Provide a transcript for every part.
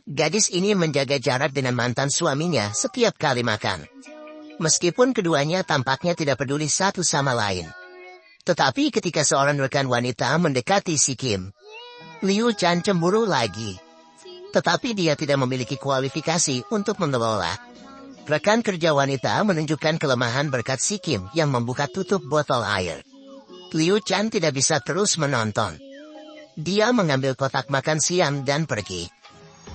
Gadis ini menjaga jarak dengan mantan suaminya setiap kali makan. Meskipun keduanya tampaknya tidak peduli satu sama lain. Tetapi ketika seorang rekan wanita mendekati si Kim, Liu Chan cemburu lagi. Tetapi dia tidak memiliki kualifikasi untuk mengelola. Rekan kerja wanita menunjukkan kelemahan berkat si Kim yang membuka tutup botol air. Liu Chan tidak bisa terus menonton. Dia mengambil kotak makan siang dan pergi.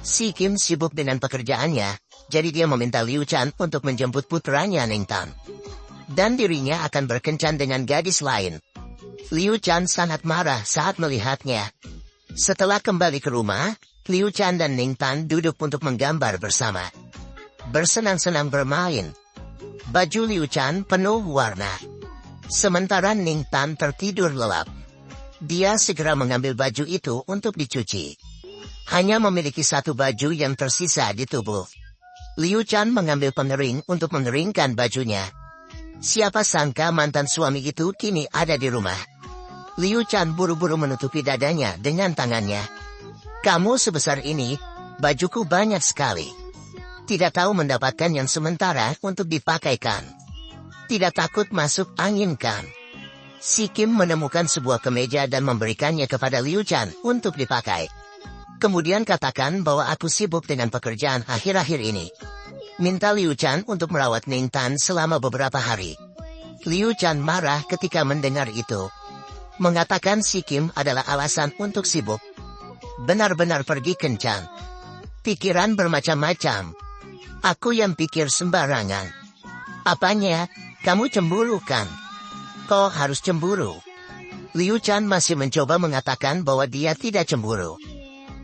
Si Kim sibuk dengan pekerjaannya, jadi dia meminta Liu Chan untuk menjemput putranya Ning Tan. Dan dirinya akan berkencan dengan gadis lain. Liu Chan sangat marah saat melihatnya. Setelah kembali ke rumah, Liu Chan dan Ning Tan duduk untuk menggambar bersama. Bersenang-senang bermain. Baju Liu Chan penuh warna. Sementara Ning Tan tertidur lelap. Dia segera mengambil baju itu untuk dicuci. Hanya memiliki satu baju yang tersisa di tubuh. Liu Chan mengambil pengering untuk mengeringkan bajunya. Siapa sangka mantan suami itu kini ada di rumah. Liu Chan buru-buru menutupi dadanya dengan tangannya. Kamu sebesar ini, bajuku banyak sekali. Tidak tahu mendapatkan yang sementara untuk dipakaikan. Tidak takut masuk angin kan? Si Kim menemukan sebuah kemeja dan memberikannya kepada Liu Chan untuk dipakai. Kemudian katakan bahwa aku sibuk dengan pekerjaan akhir-akhir ini. Minta Liu Chan untuk merawat Ning Tan selama beberapa hari. Liu Chan marah ketika mendengar itu. Mengatakan si Kim adalah alasan untuk sibuk. Benar-benar pergi kencan. Pikiran bermacam-macam. Aku yang pikir sembarangan. Apanya? Kamu cemburu kan? Kok harus cemburu? Liu Chan masih mencoba mengatakan bahwa dia tidak cemburu.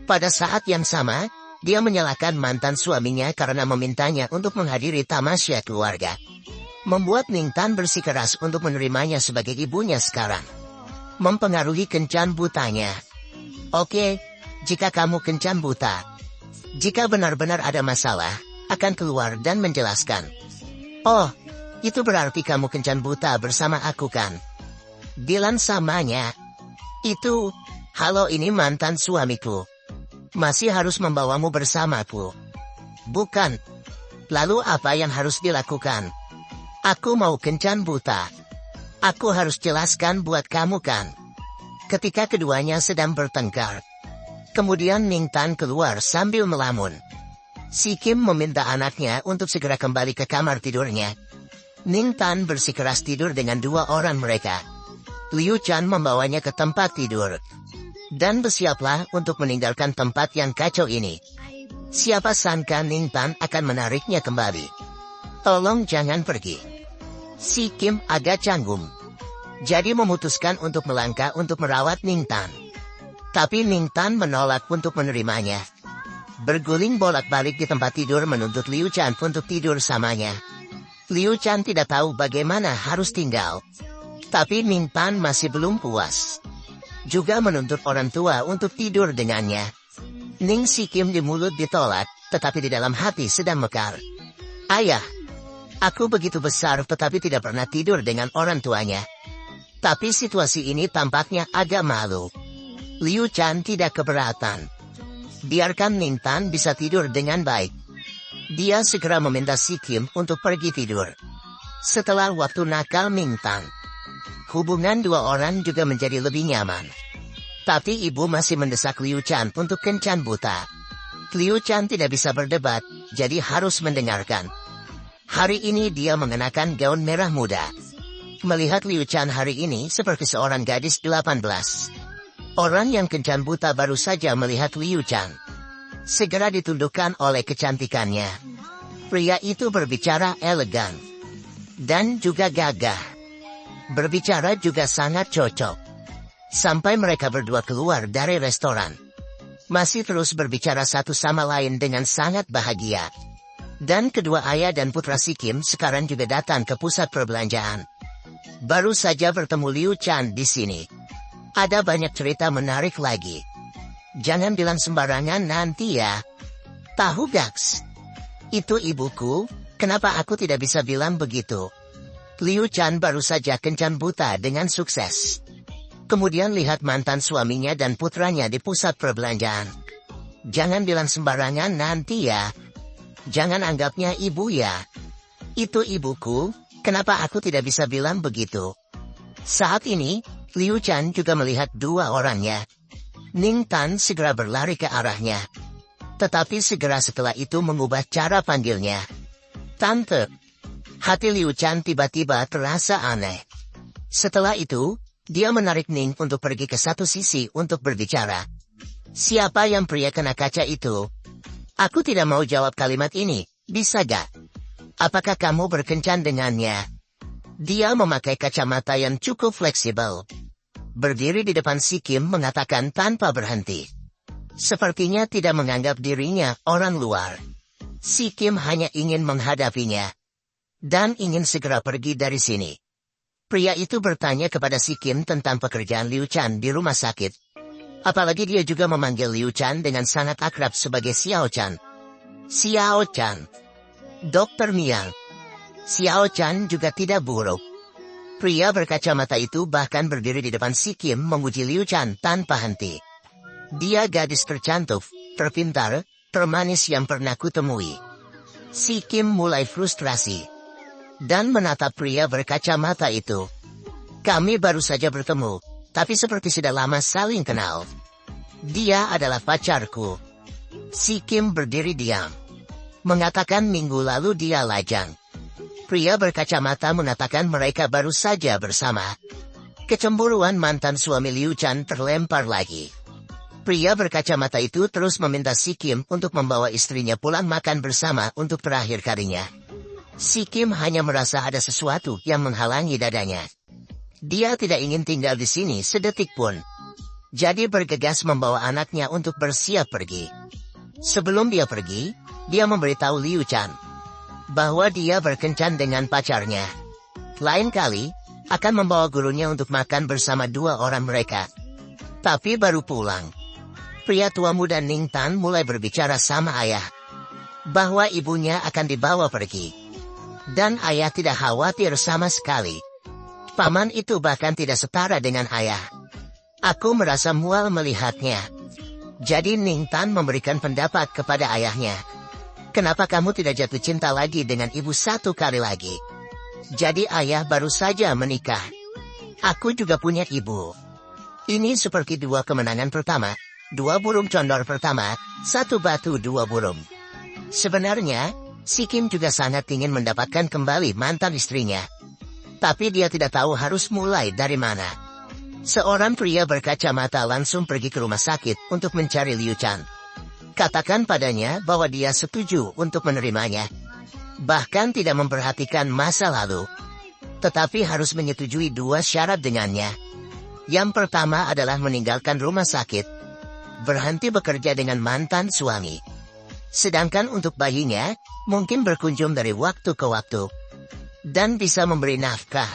Pada saat yang sama, dia menyalahkan mantan suaminya karena memintanya untuk menghadiri tamasya keluarga. Membuat Ning Tan bersikeras untuk menerimanya sebagai ibunya sekarang. Mempengaruhi kencan butanya. Oke, jika kamu kencan buta. Jika benar-benar ada masalah, akan keluar dan menjelaskan. Oh, itu berarti kamu kencan buta bersama aku kan? Bilang samanya. Itu, halo ini mantan suamiku. Masih harus membawamu bersamaku. Bukan. Lalu apa yang harus dilakukan? Aku mau kencan buta. Aku harus jelaskan buat kamu kan? Ketika keduanya sedang bertengkar. Kemudian Ning Tan keluar sambil melamun. Si Kim meminta anaknya untuk segera kembali ke kamar tidurnya. Ning Tan bersikeras tidur dengan dua orang mereka. Liu Chan membawanya ke tempat tidur. Dan bersiaplah untuk meninggalkan tempat yang kacau ini. Siapa sangka Ning Tan akan menariknya kembali. Tolong jangan pergi. Si Kim agak canggung. Jadi memutuskan untuk melangkah untuk merawat Ning Tan. Tapi Ning Tan menolak untuk menerimanya. Berguling bolak-balik di tempat tidur menuntut Liu Chan untuk tidur samanya. Liu Chan tidak tahu bagaimana harus tinggal. Tapi Ning Tan masih belum puas. Juga menuntut orang tua untuk tidur dengannya. Ning si Kim di mulut ditolak, tetapi di dalam hati sedang mekar. Ayah, aku begitu besar tetapi tidak pernah tidur dengan orang tuanya. Tapi situasi ini tampaknya agak malu. Liu Chan tidak keberatan. Biarkan Ning Tan bisa tidur dengan baik. Dia segera meminta si Kim untuk pergi tidur. Setelah waktu nakal Ning Tan. Hubungan dua orang juga menjadi lebih nyaman. Tapi ibu masih mendesak Liu Chan untuk kencan buta. Liu Chan tidak bisa berdebat, jadi harus mendengarkan. Hari ini dia mengenakan gaun merah muda. Melihat Liu Chan hari ini seperti seorang gadis 18. Orang yang kencan buta baru saja melihat Liu Chan. Segera ditundukkan oleh kecantikannya. Pria itu berbicara elegan. Dan juga gagah. Berbicara juga sangat cocok. Sampai mereka berdua keluar dari restoran. Masih terus berbicara satu sama lain dengan sangat bahagia. Dan kedua ayah dan putra si Kim sekarang juga datang ke pusat perbelanjaan. Baru saja bertemu Liu Chan di sini. Ada banyak cerita menarik lagi. Jangan bilang sembarangan nanti ya. Tahu gaks? Itu ibuku, kenapa aku tidak bisa bilang begitu? Liu Chan baru saja kencan buta dengan sukses. Kemudian lihat mantan suaminya dan putranya di pusat perbelanjaan. Jangan bilang sembarangan nanti ya. Jangan anggapnya ibu ya. Itu ibuku, kenapa aku tidak bisa bilang begitu? Saat ini, Liu Chan juga melihat dua orangnya. Ning Tan segera berlari ke arahnya. Tetapi segera setelah itu mengubah cara panggilnya. Tante. Hati Liu Chan tiba-tiba terasa aneh. Setelah itu, dia menarik Ning untuk pergi ke satu sisi untuk berbicara. Siapa yang pria kena kaca itu? Aku tidak mau jawab kalimat ini, bisa gak? Apakah kamu berkencan dengannya? Dia memakai kacamata yang cukup fleksibel. Berdiri di depan si Kim mengatakan tanpa berhenti. Sepertinya tidak menganggap dirinya orang luar. Si Kim hanya ingin menghadapinya. Dan ingin segera pergi dari sini. Pria itu bertanya kepada si Kim tentang pekerjaan Liu Chan di rumah sakit. Apalagi dia juga memanggil Liu Chan dengan sangat akrab sebagai Xiao Chan. Xiao Chan. Dokter Miang. Xiao Chan juga tidak buruk. Pria berkacamata itu bahkan berdiri di depan si Kim memuji Liu Chan tanpa henti. Dia gadis tercantik, terpintar, termanis yang pernah kutemui. Si Kim mulai frustrasi. Dan menatap pria berkacamata itu. Kami baru saja bertemu. Tapi seperti sudah lama saling kenal. Dia adalah pacarku. Si Kim berdiri diam. Mengatakan minggu lalu dia lajang. Pria berkacamata mengatakan mereka baru saja bersama. Kecemburuan mantan suami Liu Chan terlempar lagi. Pria berkacamata itu terus meminta si Kim untuk membawa istrinya pulang makan bersama untuk terakhir kalinya. Si Kim hanya merasa ada sesuatu yang menghalangi dadanya. Dia tidak ingin tinggal di sini sedetik pun. Jadi bergegas membawa anaknya untuk bersiap pergi. Sebelum dia pergi, dia memberitahu Liu Chan bahwa dia berkencan dengan pacarnya. Lain kali, akan membawa gurunya untuk makan bersama dua orang mereka. Tapi baru pulang, pria tua muda Ning Tan mulai berbicara sama ayah bahwa ibunya akan dibawa pergi. Dan ayah tidak khawatir sama sekali. Paman itu bahkan tidak setara dengan ayah. Aku merasa mual melihatnya. Jadi Ning Tan memberikan pendapat kepada ayahnya. Kenapa kamu tidak jatuh cinta lagi dengan ibu satu kali lagi? Jadi ayah baru saja menikah. Aku juga punya ibu. Ini seperti dua kemenangan pertama, dua burung condor pertama, satu batu dua burung. Sebenarnya, si Kim juga sangat ingin mendapatkan kembali mantan istrinya. Tapi dia tidak tahu harus mulai dari mana. Seorang pria berkacamata langsung pergi ke rumah sakit untuk mencari Liu Chan. Katakan padanya bahwa dia setuju untuk menerimanya. Bahkan tidak memperhatikan masa lalu. Tetapi harus menyetujui dua syarat dengannya. Yang pertama adalah meninggalkan rumah sakit. Berhenti bekerja dengan mantan suami. Sedangkan untuk bayinya, mungkin berkunjung dari waktu ke waktu. Dan bisa memberi nafkah.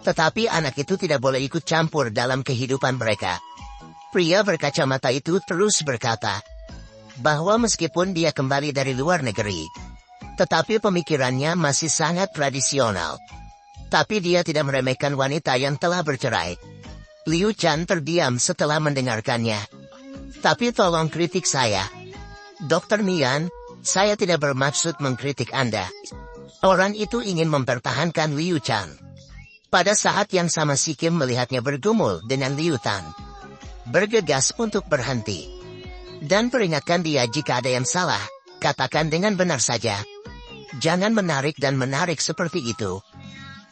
Tetapi anak itu tidak boleh ikut campur dalam kehidupan mereka. Pria berkacamata itu terus berkata bahwa meskipun dia kembali dari luar negeri, tetapi pemikirannya masih sangat tradisional. Tapi dia tidak meremehkan wanita yang telah bercerai. Liu Chan terdiam setelah mendengarkannya. Tapi tolong kritik saya. Dr. Mian, saya tidak bermaksud mengkritik Anda. Orang itu ingin mempertahankan Liu Chan. Pada saat yang sama si Kim melihatnya bergumul dengan Liu Tan. Bergegas untuk berhenti. Dan peringatkan dia jika ada yang salah, katakan dengan benar saja. Jangan menarik dan menarik seperti itu.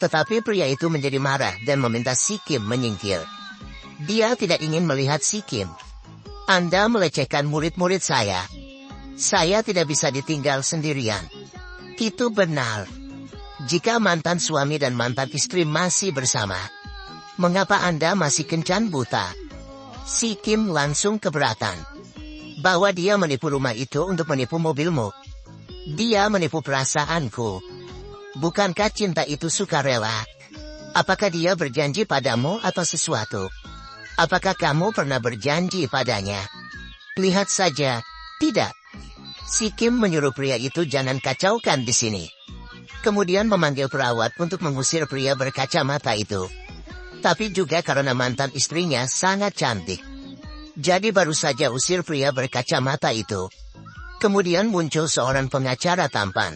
Tetapi pria itu menjadi marah dan meminta si Kim menyingkir. Dia tidak ingin melihat si Kim. Anda melecehkan murid-murid saya. Saya tidak bisa ditinggal sendirian. Itu benar. Jika mantan suami dan mantan istri masih bersama, mengapa Anda masih kencan buta? Si Kim langsung keberatan. Bahwa dia menipu rumah itu untuk menipu mobilmu. Dia menipu perasaanku. Bukankah cinta itu sukarela? Apakah dia berjanji padamu atau sesuatu? Apakah kamu pernah berjanji padanya? Lihat saja, tidak. Si Kim menyuruh pria itu jangan kacaukan di sini. Kemudian memanggil perawat untuk mengusir pria berkacamata itu. Tapi juga karena mantan istrinya sangat cantik. Jadi baru saja usir pria berkacamata itu. Kemudian muncul seorang pengacara tampan.